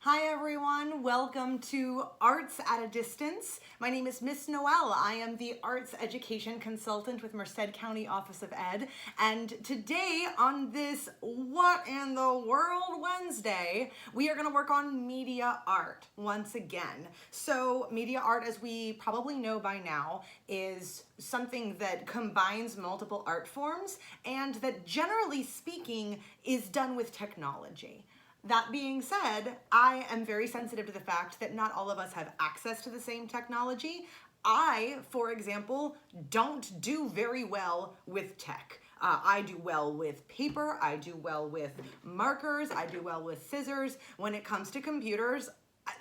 Hi everyone, welcome to Arts at a Distance. My name is Miss Noel. I am the Arts Education Consultant with Merced County Office of Ed. And today on this What in the World Wednesday, we are going to work on media art once again. So media art, as we probably know by now, is something that combines multiple art forms and that generally speaking is done with technology. That being said, I am very sensitive to the fact that not all of us have access to the same technology. I, for example, don't do very well with tech. I do well with paper, I do well with markers, I do well with scissors. When it comes to computers,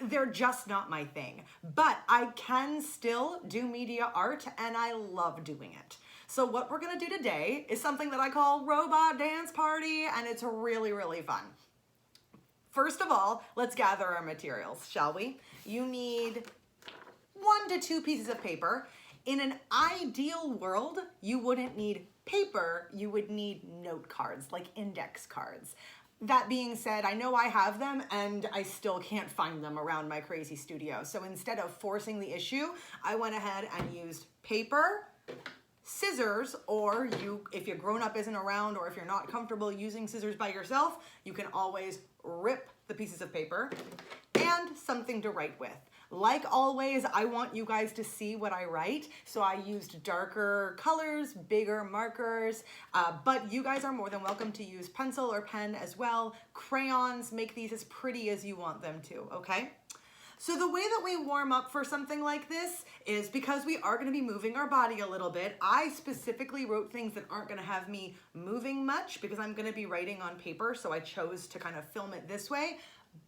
they're just not my thing. But I can still do media art and I love doing it. So what we're gonna do today is something that I call Robot Dance Party, and it's really, really fun. First of all, let's gather our materials, shall we? You need 1 to 2 pieces of paper. In an ideal world, you wouldn't need paper, you would need note cards, like index cards. That being said, I know I have them and I still can't find them around my crazy studio. So instead of forcing the issue, I went ahead and used paper, scissors, or if your grown-up isn't around or if you're not comfortable using scissors by yourself, you can always rip the pieces of paper, and something to write with. Like always, I want you guys to see what I write, so I used darker colors, bigger markers, but you guys are more than welcome to use pencil or pen as well. Crayons, make these as pretty as you want them to, okay? So the way that we warm up for something like this is because we are going to be moving our body a little bit. I specifically wrote things that aren't going to have me moving much because I'm going to be writing on paper, so I chose to kind of film it this way.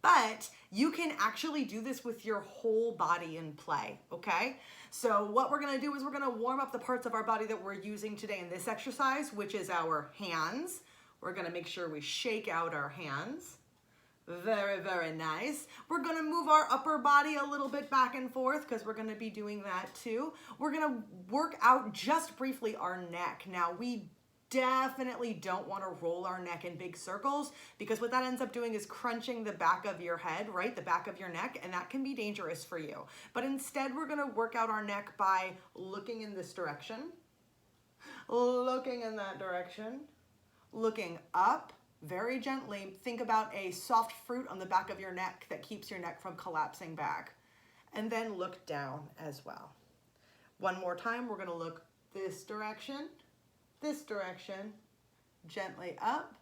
But you can actually do this with your whole body in play, okay? So what we're going to do is we're going to warm up the parts of our body that we're using today in this exercise, which is our hands. We're going to make sure we shake out our hands. Very, very nice. We're gonna move our upper body a little bit back and forth because we're gonna be doing that too. We're gonna work out just briefly our neck. Now we definitely don't wanna roll our neck in big circles because what that ends up doing is crunching the back of your head, right? The back of your neck, and that can be dangerous for you. But instead we're gonna work out our neck by looking in this direction, looking in that direction, looking up, very gently. Think about a soft fruit on the back of your neck that keeps your neck from collapsing back. And then look down as well. One more time, we're gonna look this direction, gently up,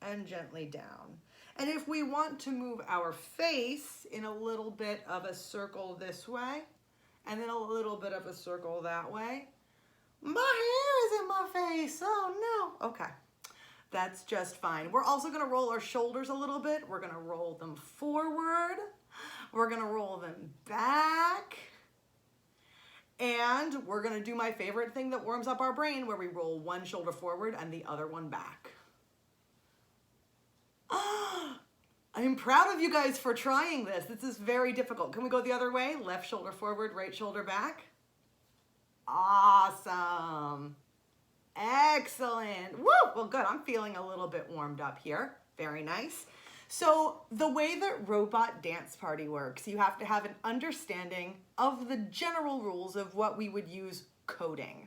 and gently down. And if we want to move our face in a little bit of a circle this way, and then a little bit of a circle that way, my hair is in my face, oh no, okay. That's just fine. We're also gonna roll our shoulders a little bit. We're gonna roll them forward. We're gonna roll them back. And we're gonna do my favorite thing that warms up our brain, where we roll one shoulder forward and the other one back. I'm proud of you guys for trying this. This is very difficult. Can we go the other way? Left shoulder forward, right shoulder back. Awesome. Excellent. Woo! Well, good. I'm feeling a little bit warmed up here. Very nice. So the way that Robot Dance Party works, you have to have an understanding of the general rules of what we would use coding.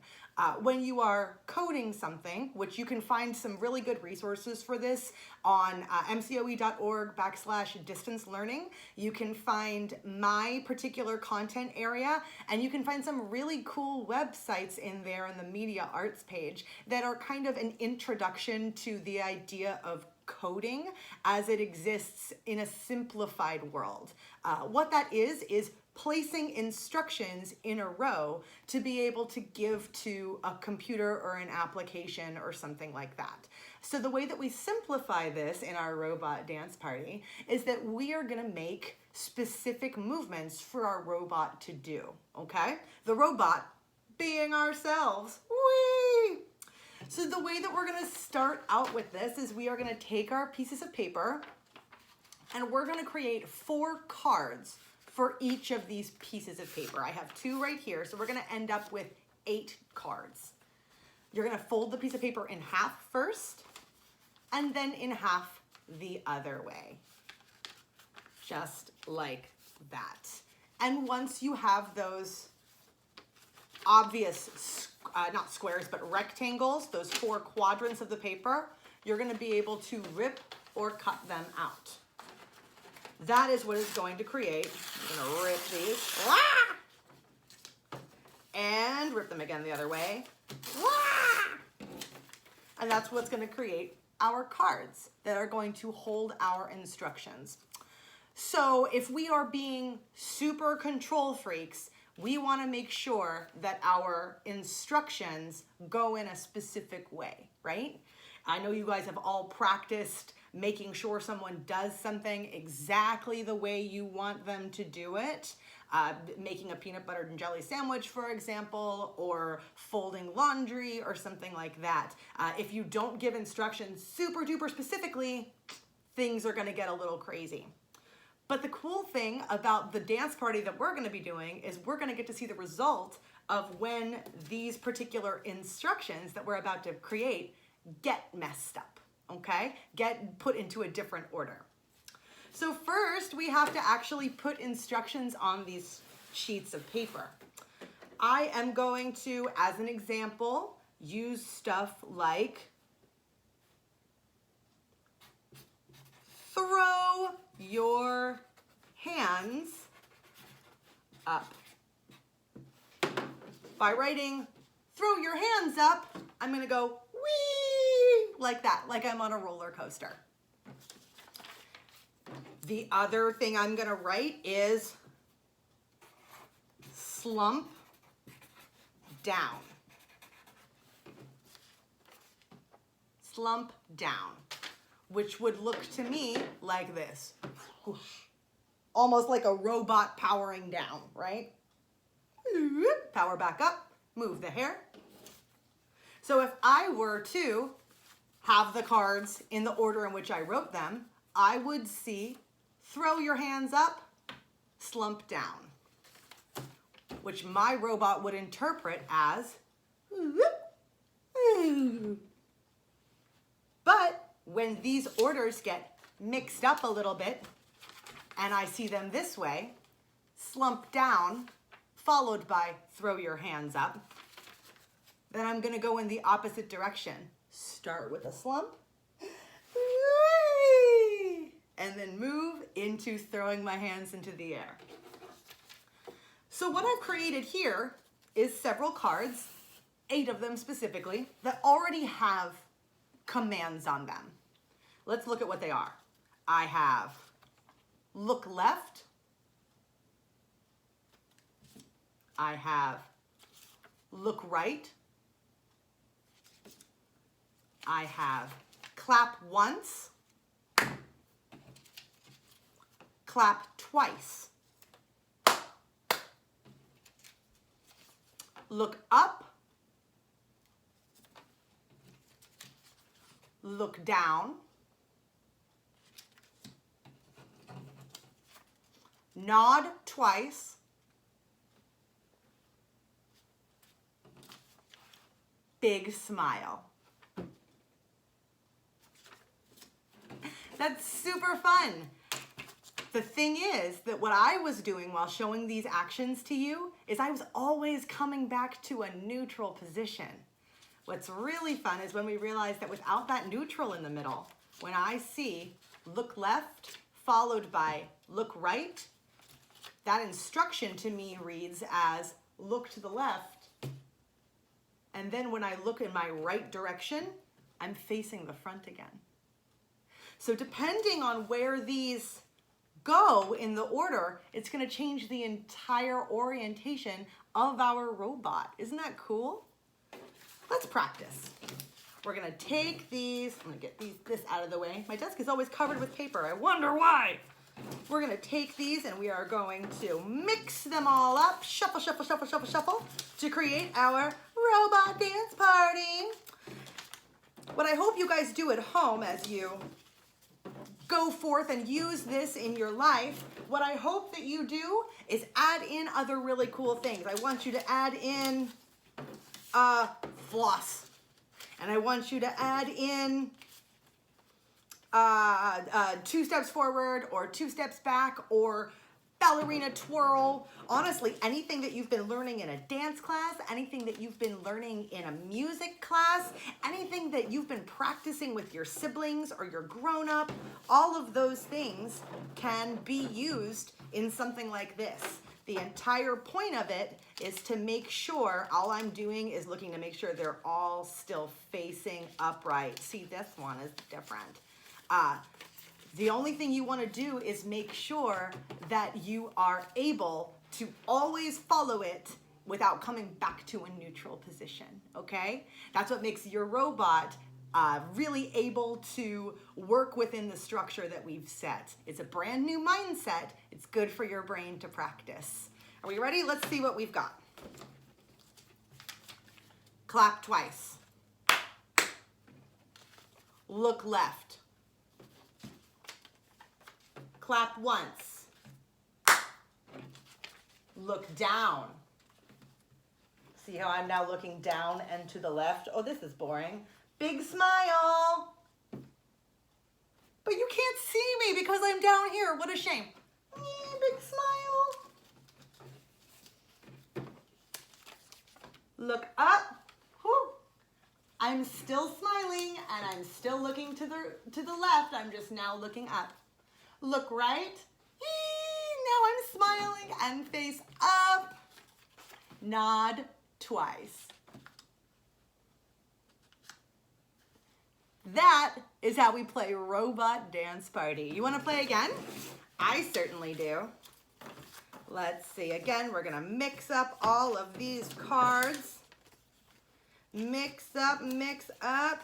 When you are coding something, which you can find some really good resources for this on mcoe.org/distance learning, you can find my particular content area, and you can find some really cool websites in there in the media arts page that are kind of an introduction to the idea of coding as it exists in a simplified world. What that is placing instructions in a row to be able to give to a computer or an application or something like that. So the way that we simplify this in our Robot Dance Party is that we are gonna make specific movements for our robot to do, okay? The robot being ourselves, whee! So the way that we're gonna start out with this is we are gonna take our pieces of paper and we're gonna create 4 cards for each of these pieces of paper. I have 2 right here, so we're gonna end up with 8 cards. You're gonna fold the piece of paper in half first, and then in half the other way. just like that. And once you have those obvious, not squares, but rectangles, those 4 quadrants of the paper, you're going to be able to rip or cut them out. That is what is going to create. I'm going to rip these. And rip them again the other way. And that's what's going to create our cards that are going to hold our instructions. So if we are being super control freaks, we want to make sure that our instructions go in a specific way, right? I know you guys have all practiced making sure someone does something exactly the way you want them to do it. Making a peanut butter and jelly sandwich, for example, or folding laundry or something like that. If you don't give instructions super duper specifically, things are going to get a little crazy. But the cool thing about the dance party that we're going to be doing is we're going to get to see the result of when these particular instructions that we're about to create get messed up, okay? Get put into a different order. So first, we have to actually put instructions on these sheets of paper. I am going to, as an example, use stuff like throw your hands up. By writing throw your hands up, I'm going to go whee like that, like I'm on a roller coaster. The other thing I'm going to write is slump down. Slump down, which would look to me like this. Almost like a robot powering down, right? Power back up, move the hair. So if I were to have the cards in the order in which I wrote them, I would see throw your hands up, slump down, which my robot would interpret as but when these orders get mixed up a little bit and I see them this way, slump down followed by throw your hands up, then I'm going to go in the opposite direction. Start with a slump and then move into throwing my hands into the air. So what I've created here is several cards, 8 of them specifically, that already have commands on them. Let's look at what they are. I have look left. I have look right. I have clap once. Clap twice. Look up. Look down. Nod twice. Big smile. That's super fun. The thing is that what I was doing while showing these actions to you is I was always coming back to a neutral position. What's really fun is when we realize that without that neutral in the middle, when I see look left followed by look right, that instruction to me reads as look to the left, and then when I look in my right direction, I'm facing the front again. So depending on where these go in the order, it's going to change the entire orientation of our robot. Isn't that cool? Let's practice. We're going to take these, I'm going to get this out of the way. My desk is always covered with paper. I wonder why. We're going to take these and we are going to mix them all up, shuffle, shuffle, shuffle, shuffle, shuffle, to create our robot dance party. What I hope you guys do at home as you go forth and use this in your life, what I hope that you do is add in other really cool things. I want you to add in floss. And I want you to add in 2 steps forward or 2 steps back or ballerina twirl. Honestly, anything that you've been learning in a dance class, anything that you've been learning in a music class, anything that you've been practicing with your siblings or your grown-up, all of those things can be used in something like this. The entire point of it is to make sure, all I'm doing is looking to make sure they're all still facing upright. See, this one is different. The only thing you want to do is make sure that you are able to always follow it without coming back to a neutral position, okay? That's what makes your robot really able to work within the structure that we've set. It's a brand new mindset. It's good for your brain to practice. Are we ready? Let's see what we've got. Clap twice. Look left. Clap once. Look down. See how I'm now looking down and to the left? Oh, this is boring. Big smile. But you can't see me because I'm down here. What a shame. Big smile. Look up. Whew. I'm still smiling and I'm still looking to the left. I'm just now looking up. Look right. Now I'm smiling and face up. Nod twice. That is how we play Robot Dance Party. You want to play again? I certainly do. Let's see. Again, we're going to mix up all of these cards. Mix up, mix up.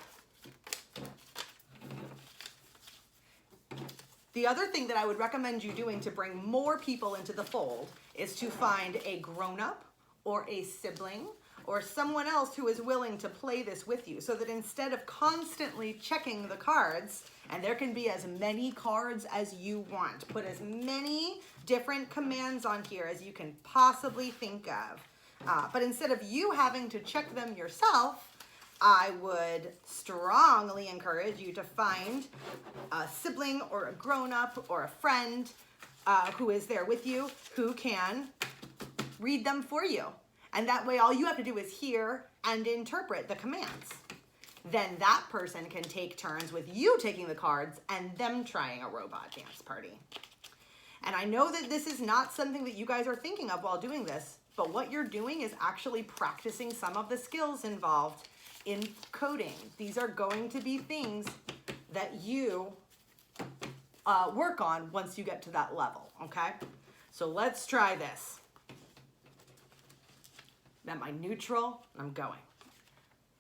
The other thing that I would recommend you doing to bring more people into the fold is to find a grown-up or a sibling or someone else who is willing to play this with you, so that instead of constantly checking the cards, and there can be as many cards as you want, put as many different commands on here as you can possibly think of. But instead of you having to check them yourself, I would strongly encourage you to find a sibling or a grown-up or a friend who is there with you, who can read them for you. And that way all you have to do is hear and interpret the commands. Then that person can take turns with you taking the cards and them trying a robot dance party. And I know that this is not something that you guys are thinking of while doing this, but what you're doing is actually practicing some of the skills involved in coding. These are going to be things that you work on once you get to that level, okay? So let's try this. Am I neutral? I'm going.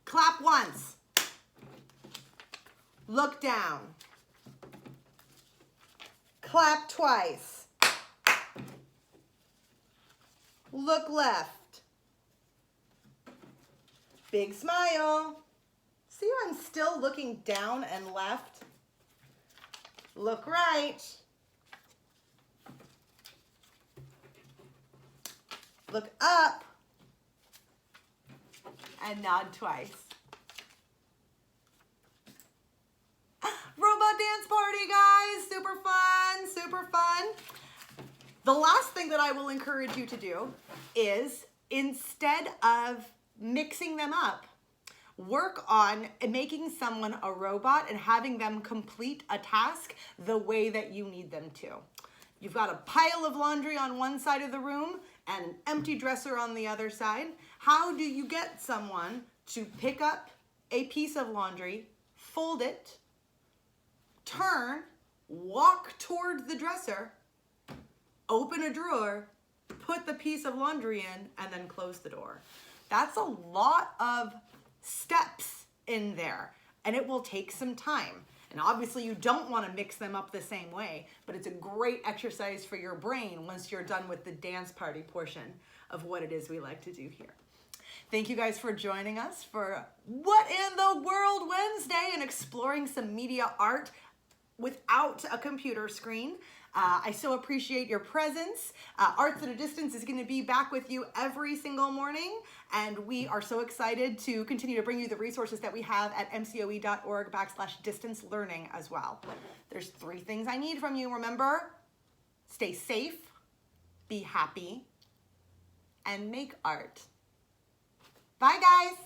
Clap once. Look down. Clap twice. Look left. Big smile. See how I'm still looking down and left? Look right. Look up. And nod twice. Robot dance party, guys. Super fun, super fun. The last thing that I will encourage you to do is, instead of mixing them up, work on making someone a robot and having them complete a task the way that you need them to. You've got a pile of laundry on one side of the room and an empty dresser on the other side. How do you get someone to pick up a piece of laundry, fold it, turn, walk toward the dresser, open a drawer, put the piece of laundry in, and then close the door? That's a lot of steps in there, and it will take some time. And obviously you don't want to mix them up the same way, but it's a great exercise for your brain once you're done with the dance party portion of what it is we like to do here. Thank you guys for joining us for What in the World Wednesday and exploring some media art. without a computer screen. I so appreciate your presence. Arts at a Distance is going to be back with you every single morning, and we are so excited to continue to bring you the resources that we have at mcoe.org/distance learning as well. There's 3 things I need from you. Remember, stay safe, be happy, and make art. Bye, guys.